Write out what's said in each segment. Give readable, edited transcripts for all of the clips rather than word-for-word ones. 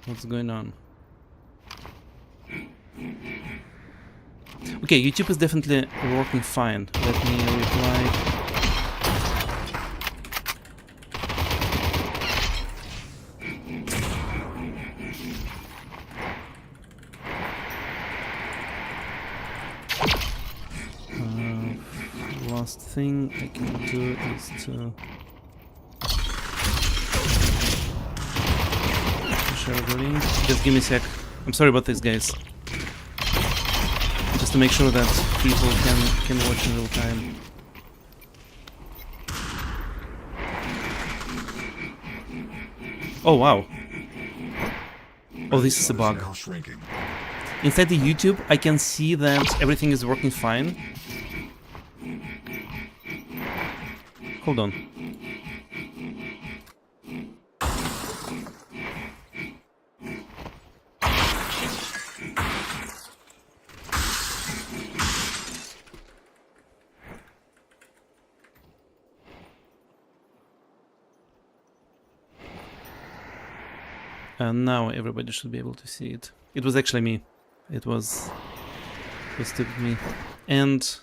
What's going on? Okay, YouTube is definitely working fine. Let me reply. Last thing I can do is to share the link. Just give me a sec. I'm sorry about this, guys. Just to make sure that people can watch in real time. Oh wow. Oh, this is a bug. Inside the YouTube, I can see that everything is working fine. Hold on. And now everybody should be able to see it. It was actually me. It was stupid me. And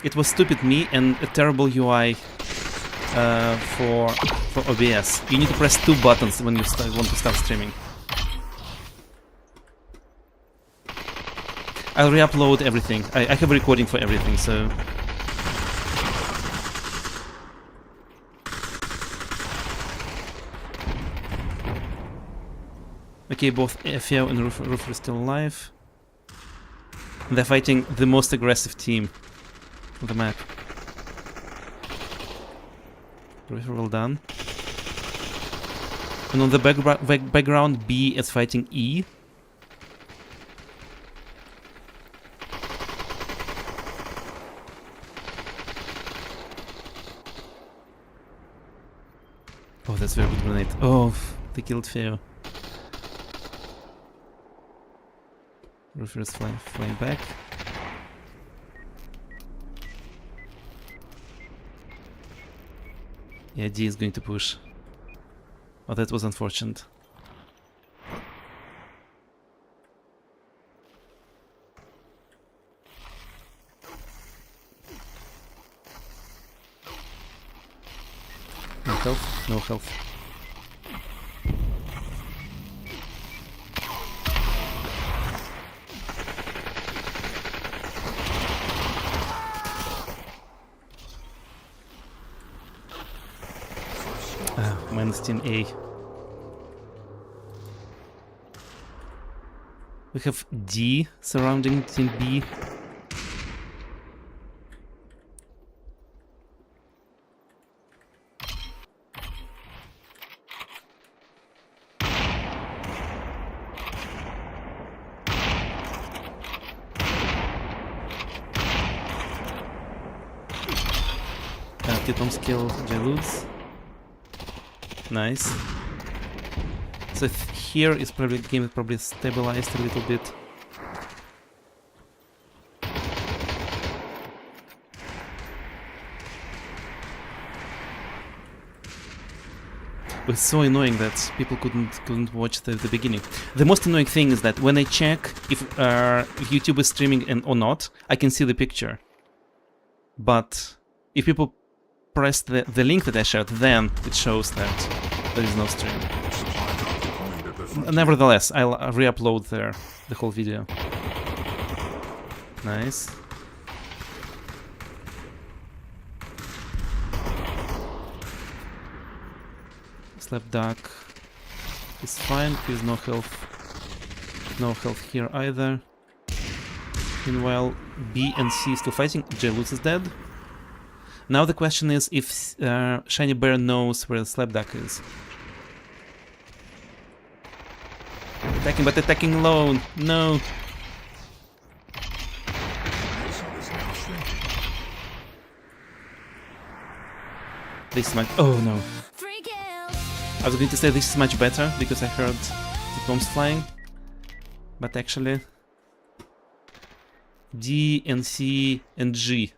it was stupid me and a terrible UI for OBS. You need to press 2 buttons when you want to start streaming. I'll re-upload everything. I have a recording for everything, so... Okay, both Fio and Roofer are still alive. They're fighting the most aggressive team on the map. Roofer well done. And on the background, B is fighting E. Oh, that's very good grenade. Oh, they killed Fio. Roofer is flying back. Yeah, D is going to push. Oh, that was unfortunate. No health? No health. Minus 10A. We have D surrounding team B. PtitesPommes killed Jaluz. Nice. So here is probably the game is probably stabilized a little bit. It was so annoying that people couldn't watch the beginning. The most annoying thing is that when I check if YouTube is streaming or not, I can see the picture. But if people press the link that I shared, then it shows that there is no stream. Nevertheless, I'll re-upload the whole video. Nice. Slapaduc is fine, he's no health. No health here either. Meanwhile, B and C still fighting. Jaluz is dead. Now the question is if ShinyBear knows where Slapaduc is. Attacking, but attacking alone. No. This is much. Oh no. I was going to say this is much better because I heard PtitesPommes flying, but actually D and C and G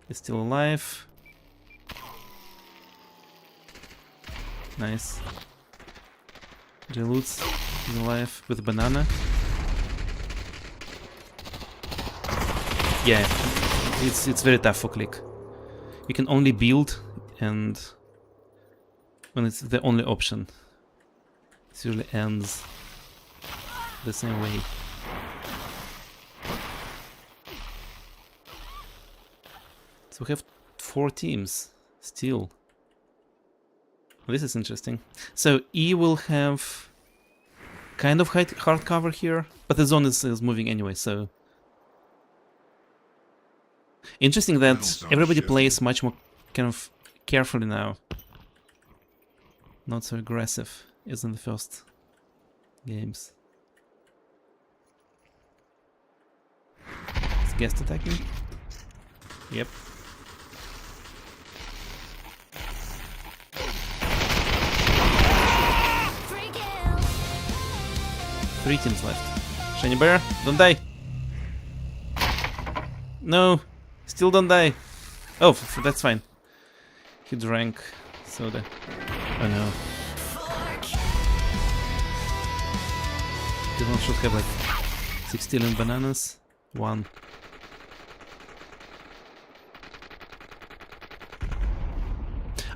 is still alive. Nice. Reloots is alive with a banana. Yeah, it's very tough for click. You can only build, and when it's the only option, it usually ends the same way. So we have 4 teams still. This is interesting. So E will have kind of hard cover here, but the zone is moving anyway, so... Interesting that everybody plays much more kind of carefully now. Not so aggressive as in the first games. Is guest attacking? Yep. Three teams left. ShinyBear, don't die! No! Still don't die! Oh, that's fine. He drank soda. Oh no. This one should have like 16 bananas. 1.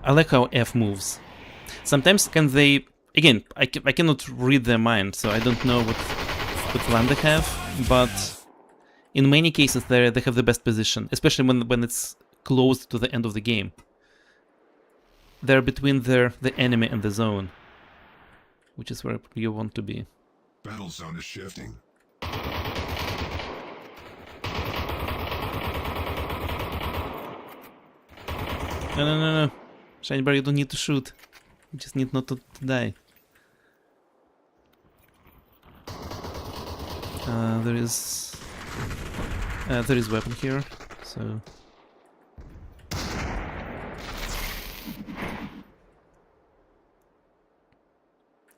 I like how F moves. Sometimes can they... Again, I cannot read their mind, so I don't know what plan they have, but in many cases they have the best position, especially when it's close to the end of the game. They're between the enemy and the zone, which is where you want to be. Battle zone is shifting. No. ShinyBear, you don't need to shoot. You just need not to die. There is weapon here, so...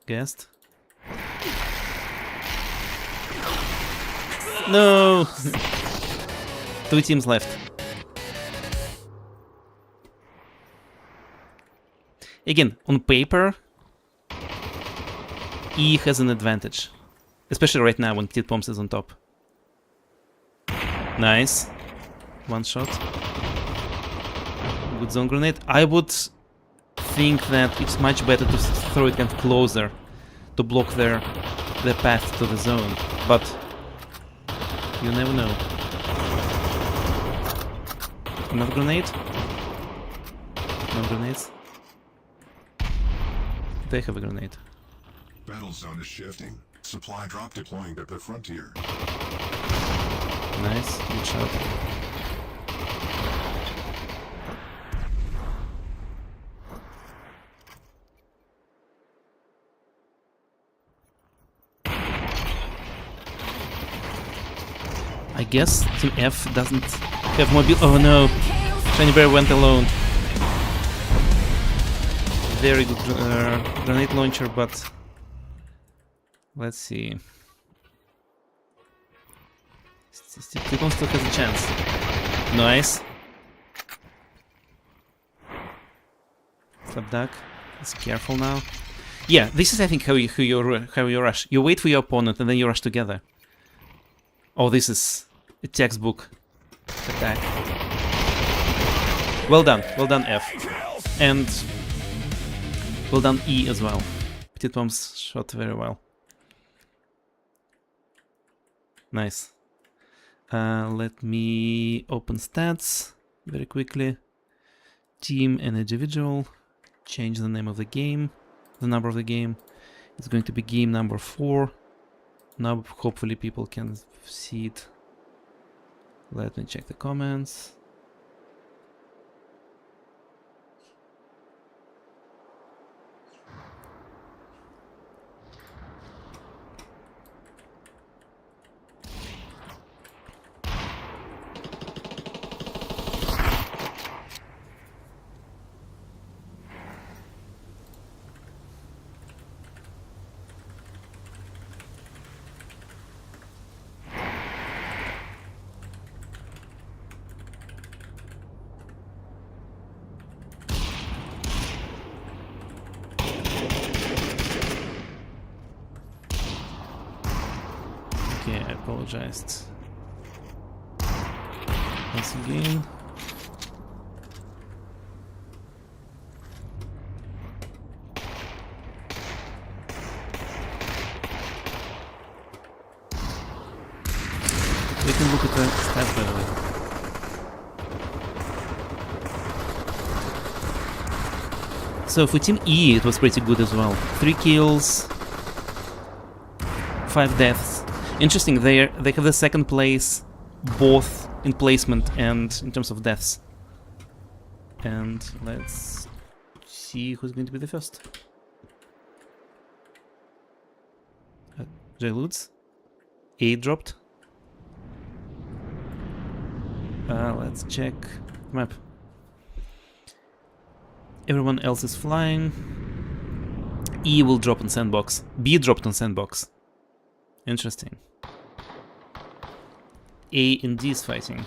Guest? No! 2 teams left. Again, on paper, E has an advantage. Especially right now when PtitesPommes is on top. Nice. 1 shot. Good zone grenade. I would think that it's much better to throw it kind of closer to block the path to the zone. But you never know. Another grenade? No grenades? They have a grenade. Battle zone is shifting. Supply drop deploying at the frontier. Nice, good shot. I guess Team F doesn't have mobile. Oh no! ShinyBear went alone. Very good grenade launcher, but let's see. Still has a chance. Nice. Slapaduc is careful now. Yeah, this is I think how you rush. You wait for your opponent and then you rush together. Oh, this is a textbook attack. Well done F, and well done E as well. PtitesPommes shot very well. Nice. Let me open stats very quickly. Team and individual. Change the name of the game, the number of the game. It's going to be game number 4. Now hopefully people can see it. Let me check the comments. apologized. Once again. We can look at the stats, by the way. So for Team E, it was pretty good as well. 3 kills, 5 deaths. Interesting, they have the second place both in placement and in terms of deaths. And let's see who's going to be the first. J-Loots. A dropped. Let's check map. Everyone else is flying. E will drop on sandbox. B dropped on sandbox. Interesting. A and D is fighting.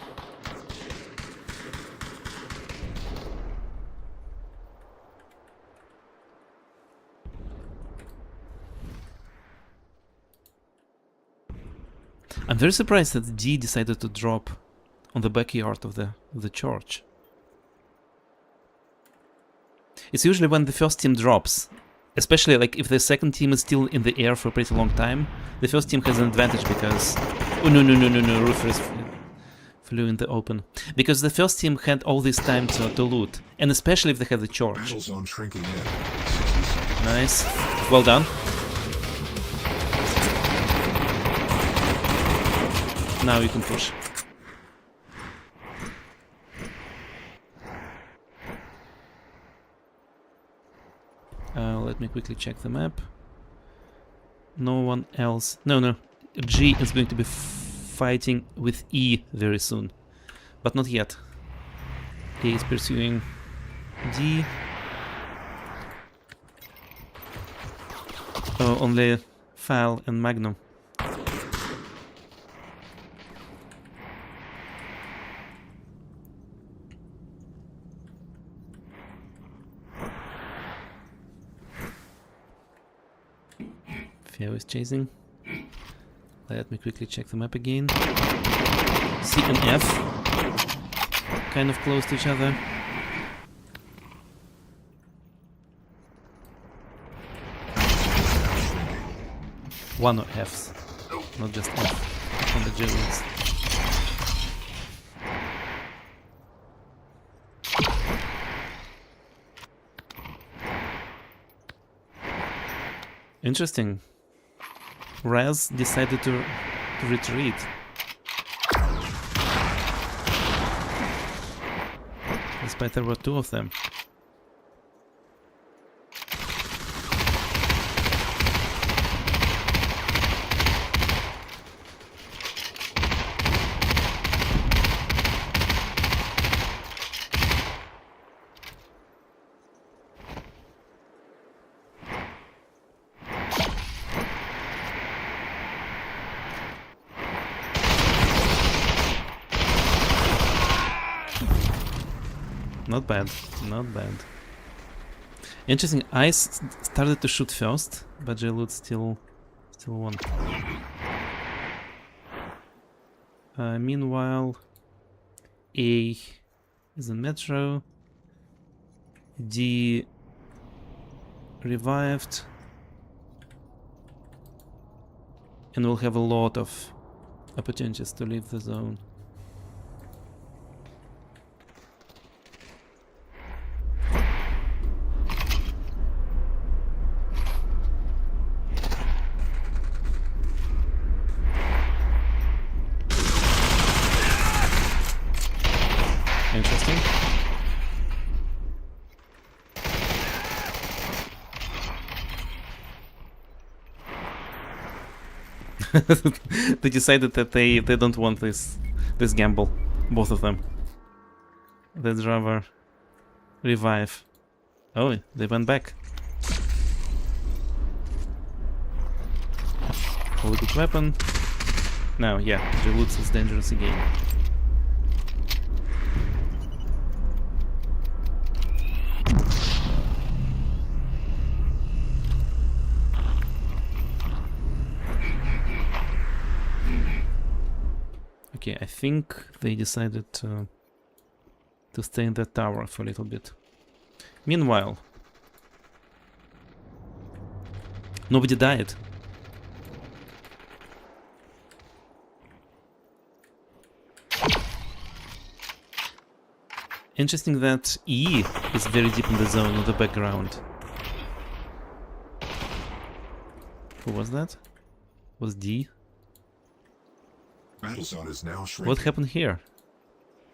I'm very surprised that D decided to drop on the backyard of the church. It's usually when the first team drops, especially like if the second team is still in the air for a pretty long time, the first team has an advantage because... Oh no, Roofers flew in the open. Because the first team had all this time to loot, and especially if they had the church. Battle zone shrinking in. Nice. Well done. Now you can push. Let me quickly check the map. No one else. No. G is going to be fighting with E very soon. But not yet. A is pursuing D. Oh, only Fal and Magnum. Fio is chasing. Let me quickly check the map again. C and F. Kind of close to each other. One of Fs, not just F on the J-Loots. Interesting. Raz decided to retreat. Despite there were 2 of them. Not bad, not bad. Interesting, I started to shoot first, but J-Loot still won. Meanwhile, A is in Metro. D revived. And we'll have a lot of opportunities to leave the zone. Interesting. They decided that they don't want this gamble, both of them. They'd rather revive. Oh, they went back. Hold a good weapon. Now, yeah, J-Loots is dangerous again. Okay, I think they decided to stay in that tower for a little bit. Meanwhile, nobody died. Interesting that E is very deep in the zone of the background. Who was that? Was D? Battle zone is now shrinking. What happened here?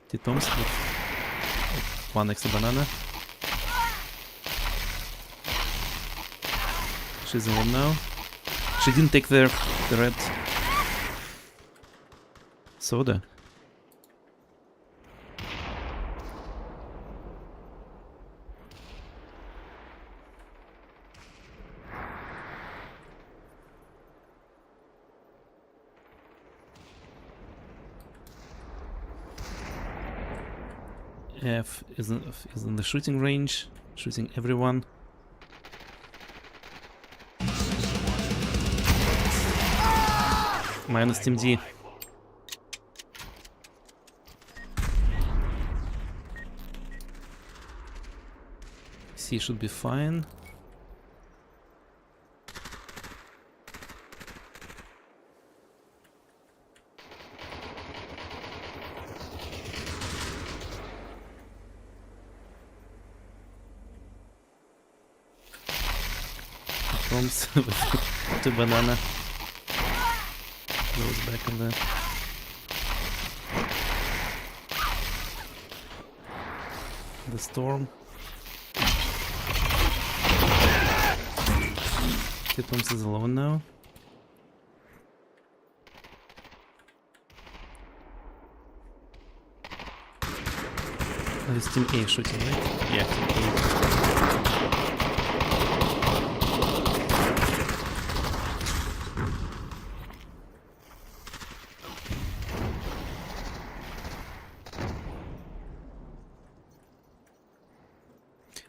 Did Tom's with one extra banana? She's alone now. She didn't take the red soda. F is in the shooting range, shooting everyone. Minus Team D. C should be fine. Bombs with the banana. Goes back in the storm. TitesPommes is alone now. It's Team A shooting, right? Yeah, Team A.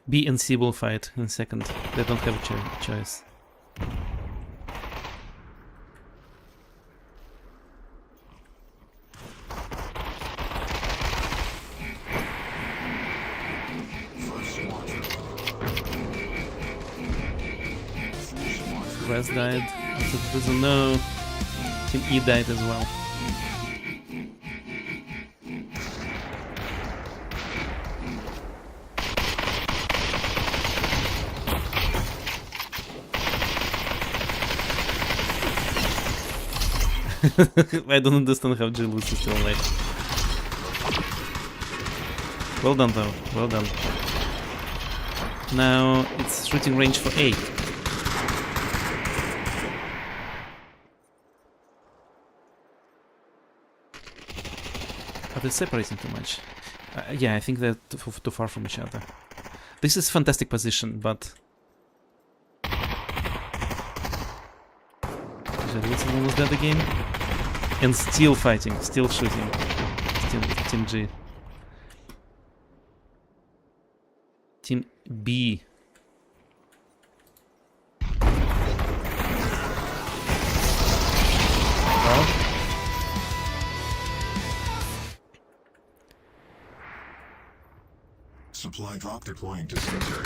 B and C will fight in a second. They don't have a choice. Res died. No. Team E died as well. I don't understand how Julius is still alive. Well done though, well done. Now it's shooting range for A. Are they separating too much? Yeah, I think they're too far from each other. This is fantastic position, but... Julius almost dead again. And still fighting, still shooting. Team G. Team B. Well. Supply drop deploying to cemetery.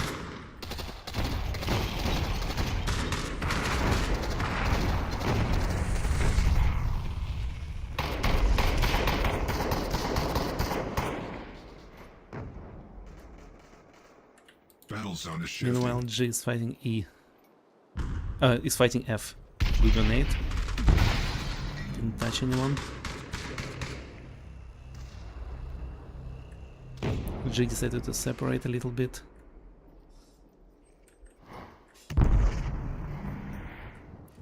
Battle zone is shifting. Meanwhile, G is fighting E. Is fighting F. We donate. Didn't touch anyone. G decided to separate a little bit.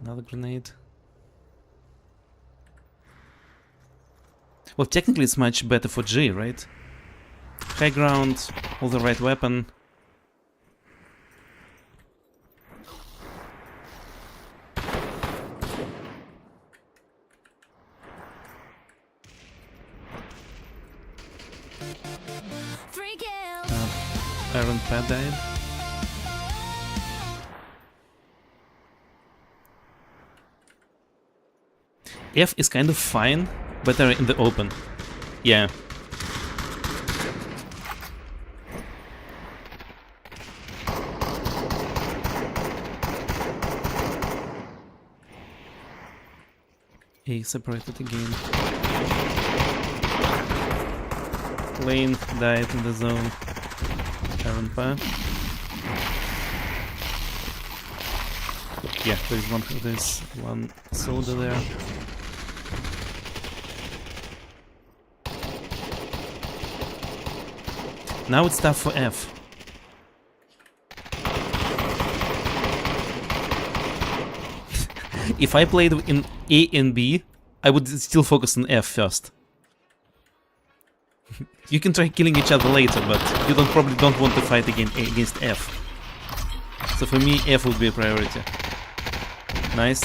Another grenade. Well, technically it's much better for G, right? High ground, all the right weapon. Iron Pad died. F is kind of fine, better in the open. Yeah. A separated again. Lane died in the zone. Iron Pa. Yeah, there's one soda there. Now it's tough for F. If I played in A and B, I would still focus on F first. You can try killing each other later, but you probably don't want to fight against F. So for me, F would be a priority. Nice.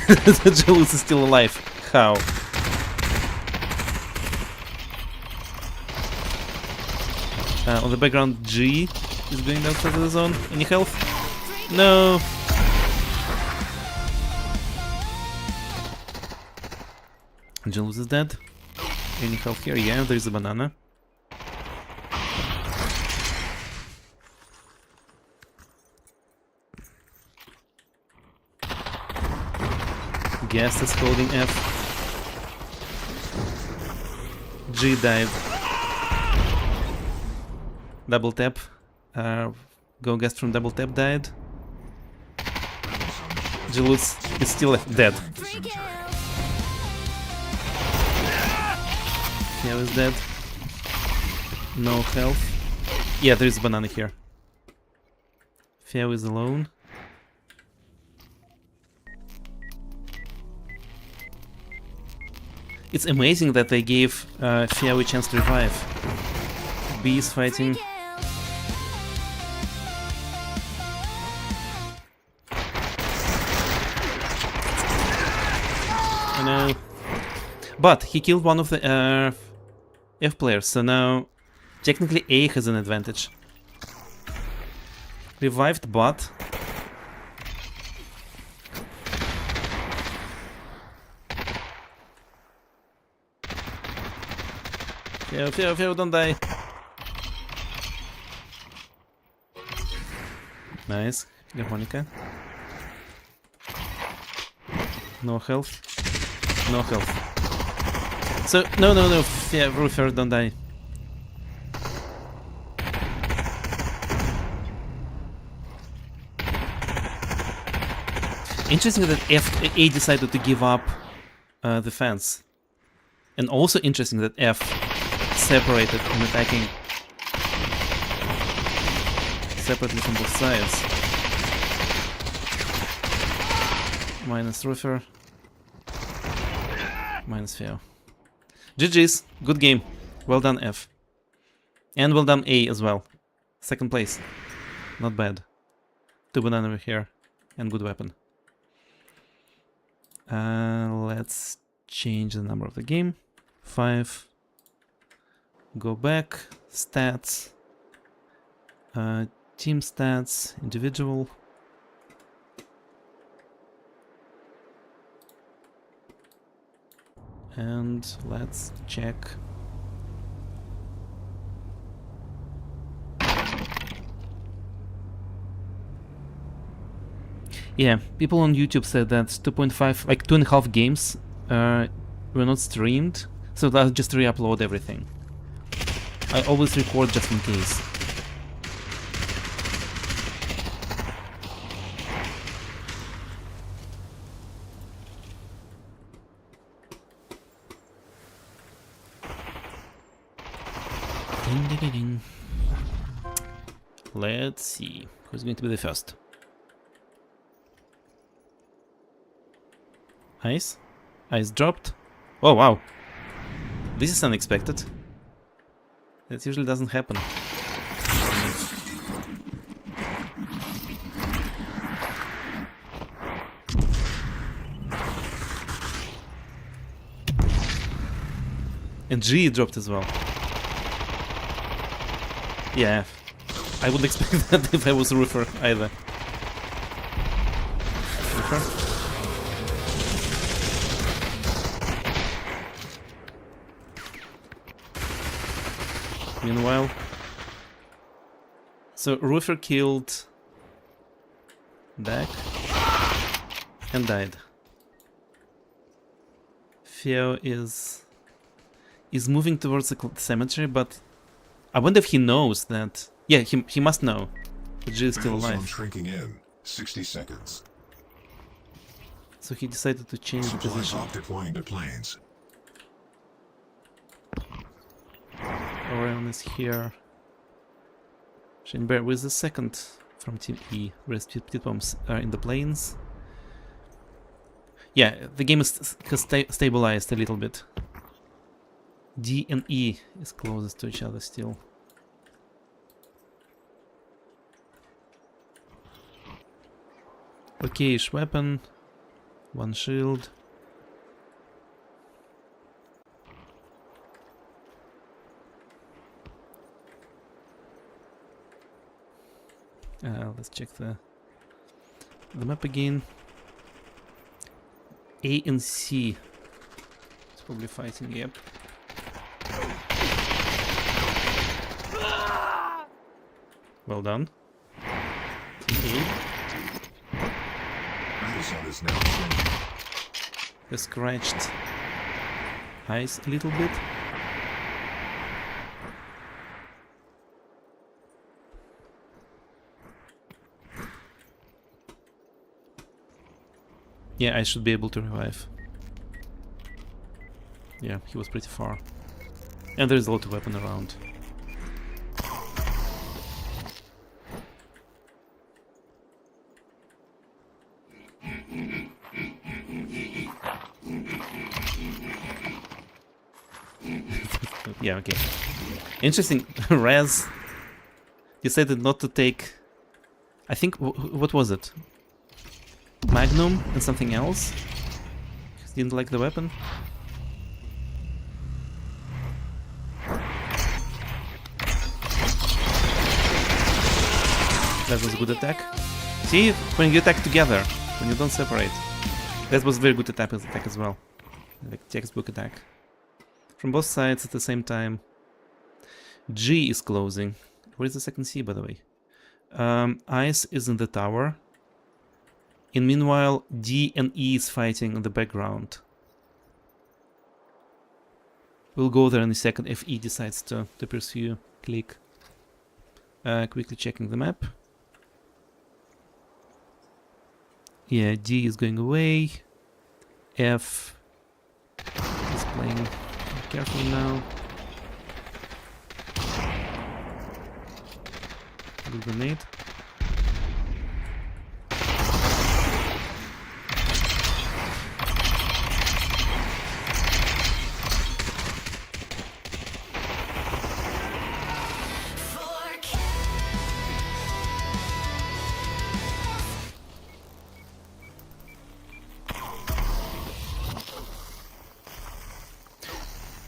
The Jealous is still alive. How? On the background, G is going outside of the zone. Any health? No. Jealous is dead. Any health here? Yeah, there is a banana. Guest is holding F. G died. DoubleTap. Go Guest from DoubleTap died. Jealous is still dead. Yeah, is dead. No health. Yeah, there is a banana here. Feo is alone. It's amazing that they gave Feo a chance to revive. B is fighting. I know. But he killed one of the F players, so now technically A has an advantage. Revived bot. Feo, don't die. Nice. Harmonica. No health. No health. So, no, Ruther, don't die. Interesting that A decided to give up the fence. And also interesting that F separated and attacking separately from both sides. Minus Ruther. Minus Feo. GG's, good game. Well done, F. And well done, A as well. Second place. Not bad. 2 banana over here. And good weapon. Let's change the number of the game. 5. Go back. Stats. Team stats. Individual. And let's check. Yeah, people on YouTube said that 2.5, like 2.5 games were not streamed, so I'll just re-upload everything. I always record just in case. Ding, ding, ding, ding. Let's see who's going to be the first. Ice? Ice dropped. Oh wow. This is unexpected. That usually doesn't happen. And G dropped as well. Yeah. I wouldn't expect that if I was Ruther either. Ruther? Meanwhile, so Roofer killed Dacx and died. Theo is moving towards the cemetery, but I wonder if he knows that. Yeah, he must know that G is still Battle zone alive. shrinking in 60 seconds. So he decided to change the Supply position. drop deploying to planes. Orion is here. ShinyAndWeKnowIt with the second from Team E. Whereas PtitesPommes are in the planes. Yeah, the game has stabilized a little bit. D and E is closest to each other still. Okay-ish weapon. One shield. Let's check the map again. A and C. It's probably fighting, yep. Well done. Team Battle zone is now shrinking. A scratched eyes a little bit. Yeah, I should be able to revive. Yeah, he was pretty far. And there's a lot of weapon around. Yeah, okay. Interesting. Raz decided not to take... I think... what was it? Magnum and something else? He didn't like the weapon? That was a good attack. See, when you attack together, when you don't separate. That was very good attack as well. Like textbook attack. From both sides at the same time. G is closing. Where is the second C, by the way? Ice is in the tower. And meanwhile, D and E is fighting in the background. We'll go there in a second if E decides to pursue. Click. Quickly checking the map. Yeah, D is going away. F is playing carefully now. Good grenade.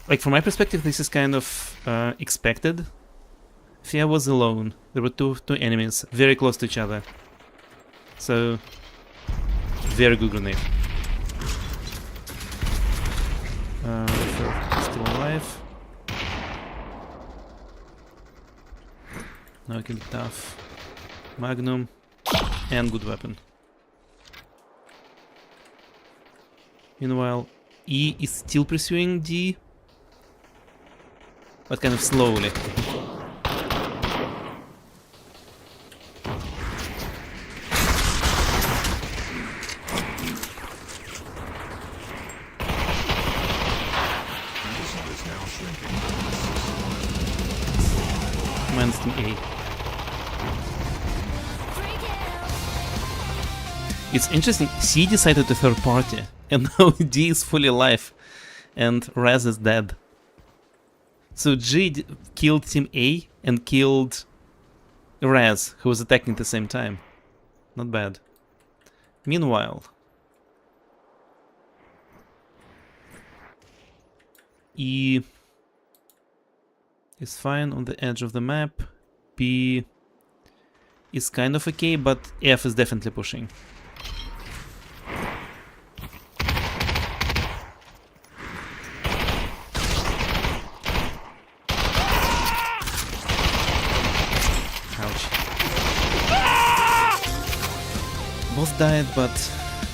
Like, from my perspective, this is kind of expected. Thea was alone. There were two enemies very close to each other. So, very good grenade. Still alive. Now I can be tough. Magnum and good weapon. Meanwhile, E is still pursuing D. But kind of slowly. Minus team A. It's interesting, C decided to third party, and now D is fully alive, and Raz is dead. So G killed Team A and killed Raz, who was attacking at the same time. Not bad. Meanwhile, E is fine on the edge of the map. B is kind of okay, but F is definitely pushing. almost died, but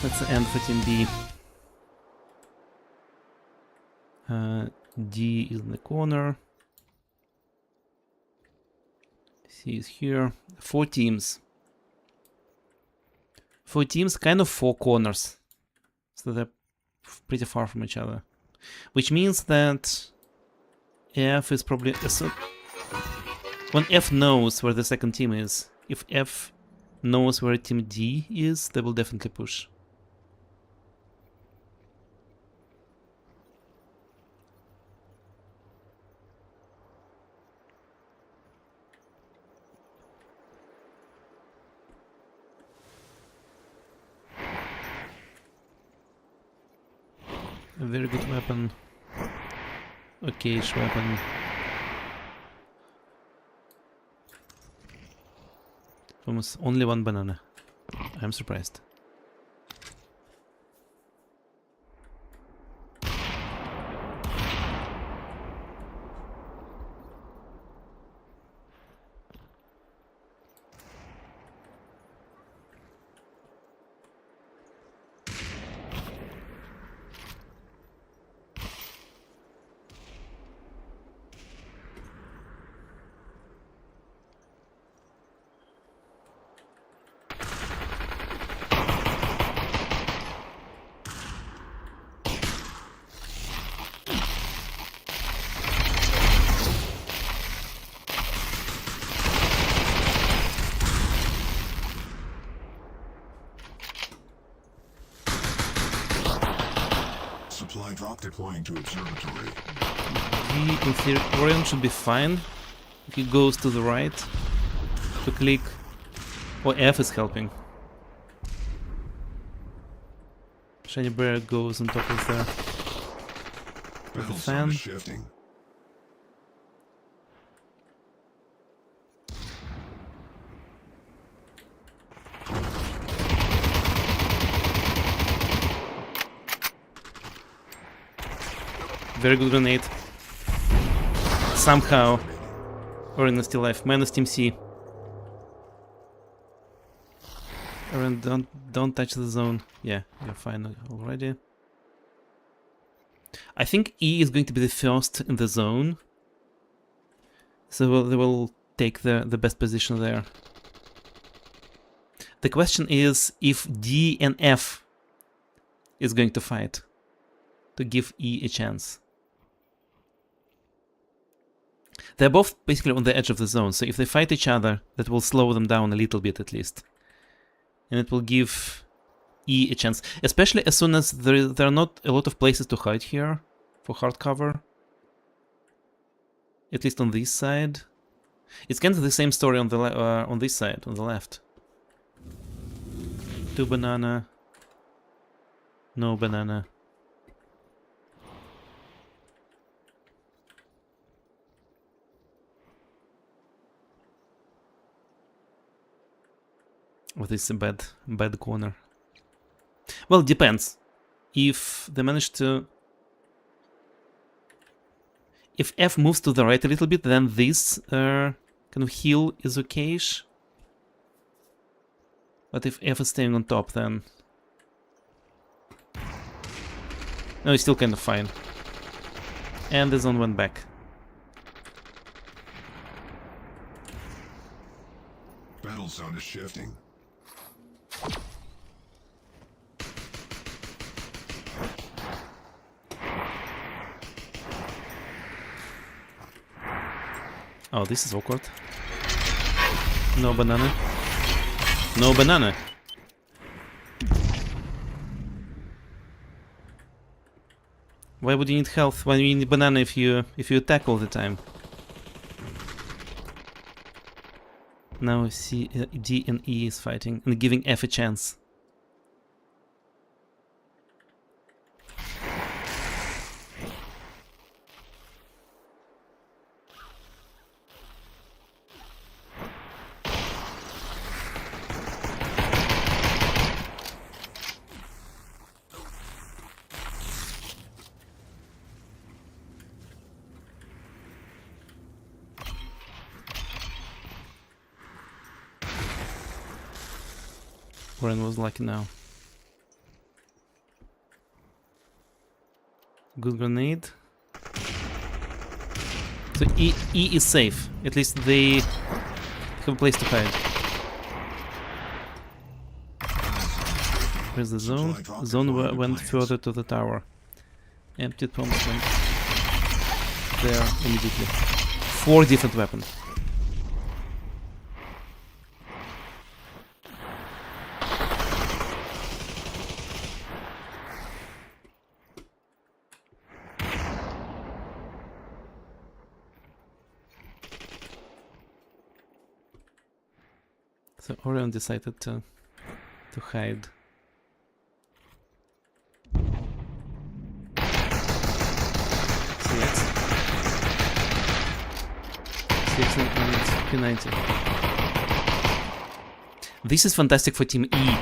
that's the end for Team B. D is in the corner. C is here. 4 teams. 4 teams, kind of 4 corners. So they're pretty far from each other. Which means that F is probably... when F knows where the second team is, if F knows where Team D is, they will definitely push. A very good weapon. Okay-ish weapon. Almost only 1 banana. I'm surprised. Supply drop deploying to observatory. G in theory, Orion should be fine if he goes to the right to click. Or F is helping. ShinyBear goes on top of the Battle fan. zone shifting. Very good grenade. Somehow Orion is still alive. Minus Team C. Orion, don't touch the zone. Yeah, you're fine already. I think E is going to be the first in the zone. So they will take the best position there. The question is if D and F is going to fight to give E a chance. They're both basically on the edge of the zone, so if they fight each other, that will slow them down a little bit at least. And it will give E a chance, especially as soon as there are not a lot of places to hide here for hard cover. At least on this side. It's kind of the same story on the on this side, on the left. 2 banana. No banana. Oh, this is a bad corner. Well, depends. If they manage to... If F moves to the right a little bit, then this kind of hill is okay-ish. But if F is staying on top, then... No, it's still kind of fine. And the zone went back. Battle zone is shifting. Oh, this is awkward. No banana. No banana. Why would you need health when you need banana if you attack all the time? Now C, D and E is fighting and giving F a chance. Orion was lucky now. Good grenade. So E is safe. At least they have a place to hide. Where's the zone? Zone went further to the tower. Empty bombs went there immediately. 4 different weapons. So Orion decided to hide. CX and P90. This is fantastic for Team E.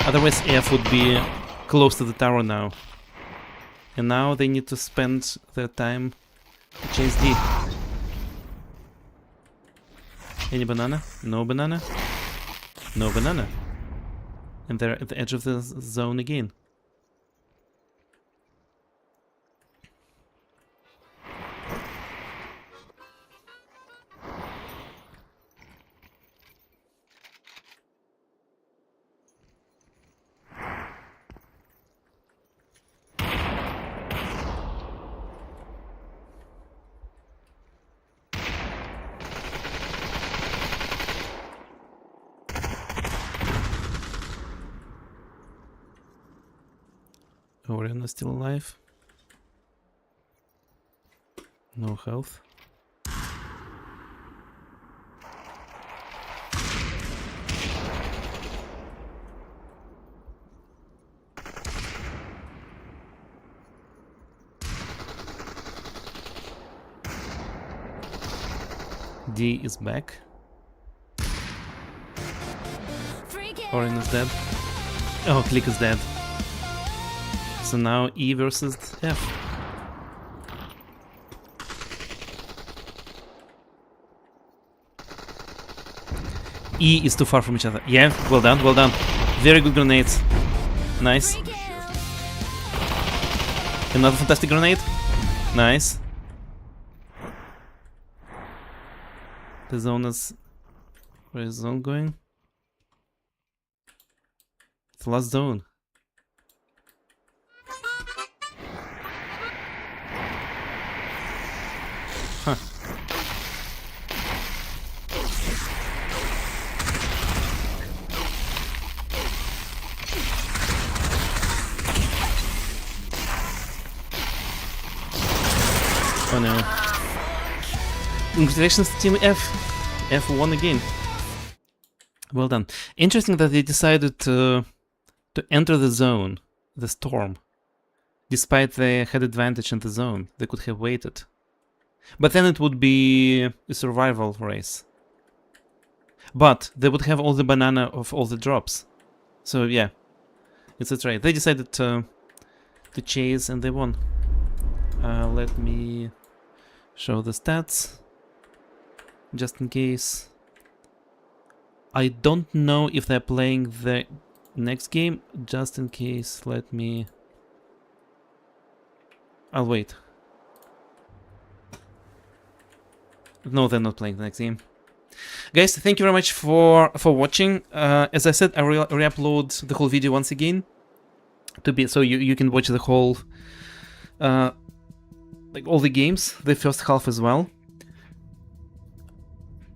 Otherwise F would be close to the tower now. And now they need to spend their time to chase D. Any banana? No banana? No banana. And they're at the edge of the zone again. Orion is still alive. No health. D is back. Orion is dead. Oh, Click is dead. So now E versus F. E is too far from each other. Yeah, well done, well done. Very good grenades. Nice. Another fantastic grenade. Nice. The zone is... Where is the zone going? It's the last zone. Huh. Oh no. Congratulations to Team F. F won again. Well done. Interesting that they decided to enter the zone, the storm. Despite they had advantage in the zone, they could have waited. But then it would be a survival race. But they would have all the banana of all the drops. So yeah, it's a trade. They decided to chase and they won. Let me show the stats. Just in case. I don't know if they're playing the next game. Just in case, let me... I'll wait. No, they're not playing the next game. Guys, thank you very much for watching. As I said, I re-upload the whole video once again, so you can watch the whole, like all the games, the first half as well.